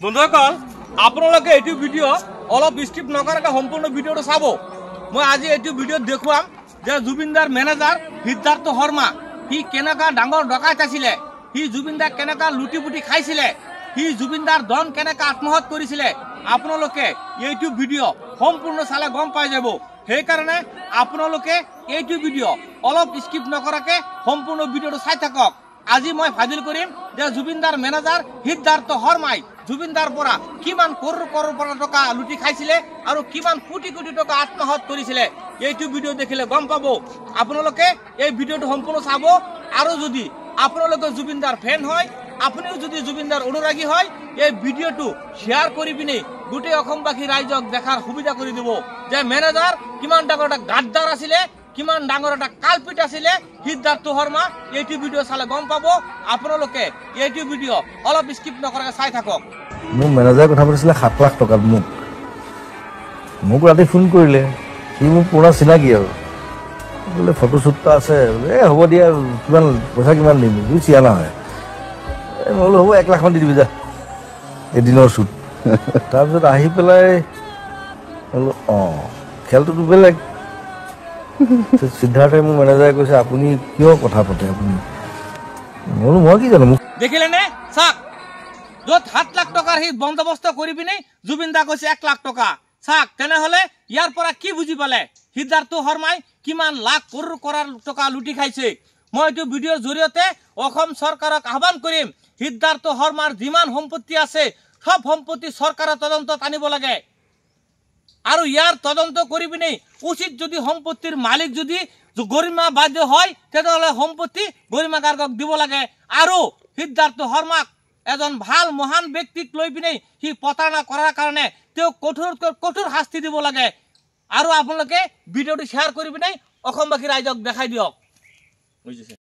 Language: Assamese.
বন্ধুসকল আপোনালোকে এইটো ভিডিও অলপ স্কিপ নকৰাকৈ সম্পূৰ্ণ ভিডিওটো চাব। মই আজি এইটো ভিডিওত দেখুৱাম যে জুবিনদাৰ মেনেজাৰ সিদ্ধাৰ্থ শৰ্মা সি কেনেকা ডাঙৰ ডকাইত আছিলে, সি জুবিনদাক কেনেকা লুটি পুটি খাইছিলে, সি জুবিনদাৰ ধন কেনেকা আত্মহত্যা কৰিছিলে। আপোনালোকে এইটো ভিডিও সম্পূৰ্ণ চালে গম পাই যাব। সেইকাৰণে আপোনালোকে এইটো ভিডিও অলপ স্কিপ নকৰাকৈ সম্পূৰ্ণ ভিডিওটো চাই থাকক। আজি মই ফাজিল কৰিম যে জুবিনদাৰ মেনেজাৰ সিদ্ধাৰ্থ শৰ্মাই জুবিনদাৰ পৰা কিমান কৰোৰ টকা লুটি খাইছিলে আৰু কিমান কোটি কোটি টকা আত্মহত্যা কৰিছিলে। এইটো ভিডিও দেখিলে গম পাব। আপোনালোকে এই ভিডিওটো সম্পূৰ্ণ চাব। আৰু যদি আপোনালোকে জুবিনদাৰ ফেন হয়, আপুনিও যদি জুবিনদাৰ অনুৰাগী হয়, এই ভিডিওটো শ্বেয়াৰ কৰি পিনে গোটেই অসমবাসী ৰাইজক দেখাৰ সুবিধা কৰি দিব যে মেনেজাৰ কিমান ডাঙৰ এটা গাদ্দাৰ আছিলে, কিমান ডাঙৰ এটা কালপিট আছিলে সিদ্ধাৰ্থ শৰ্মা। এইটো ভিডিও চালে গম পাব। আপোনালোকে এইটো ভিডিও অলপ স্কিপ নকৰাকৈ চাই থাকক। মোক মেনেজাৰে কথা পাতিছিলে 7 লাখ টকাত। মোক ৰাতি ফোন কৰিলে, সি মোক পুৰা চিনাকি আৰু বোলে ফটোশ্বুট এটা আছে, বোলে হ'ব দিয়া, কিমান পইচা কিমান দিম, তুমি চিয়ানা হয়। মই বোলো হ'ব 1 লাখমান দি দিবি যা, এদিনৰ শ্বুট। তাৰপিছত আহি পেলাই বোলো খেলটোতো বেলেগ। সিদ্ধাৰ্থে মোৰ মেনেজাৰে কৈছে আপুনি কিয় কথা পাতে আপুনি? বোলো মই কি জানো। মোক দেখিলে নে চাওক, য'ত 7 লাখ টকাৰ সি বন্দোবস্ত কৰি পিনে জুবিনদা কৈছে 1 লাখ টকা। চাওক, তেনেহলে ইয়াৰ পৰা কি বুজি পালে সিদ্ধাৰ্থ শৰ্মাই কিমান লাখ কৰোৰ টকা লুটি খাইছে। মই এইটো ভিডিঅ'ৰ জৰিয়তে অসম চৰকাৰক আহ্বান কৰিম, সিদ্ধাৰ্থ শৰ্মাৰ যিমান সম্পত্তি আছে সব সম্পত্তি চৰকাৰৰ তদন্তত আনিব লাগে। আৰু ইয়াৰ তদন্ত কৰি পিনে উচিত যদি সম্পত্তিৰ মালিক যদি গৰিমা বাধ্য হয়, তেতিয়াহ'লে সম্পত্তি গৰিমা গাৰ্গক দিব লাগে। আৰু সিদ্ধাৰ্থ শৰ্মাক এজন ভাল মহান ব্যক্তিক লৈ পিনে সি প্ৰতাৰণা কৰাৰ কাৰণে তেওঁক কঠোৰতকৈ কঠোৰ শাস্তি দিব লাগে। আৰু আপোনালোকে ভিডিঅ'টো শ্বেয়াৰ কৰি পিনে অসমবাসী ৰাইজক দেখাই দিয়ক। বুজিছে?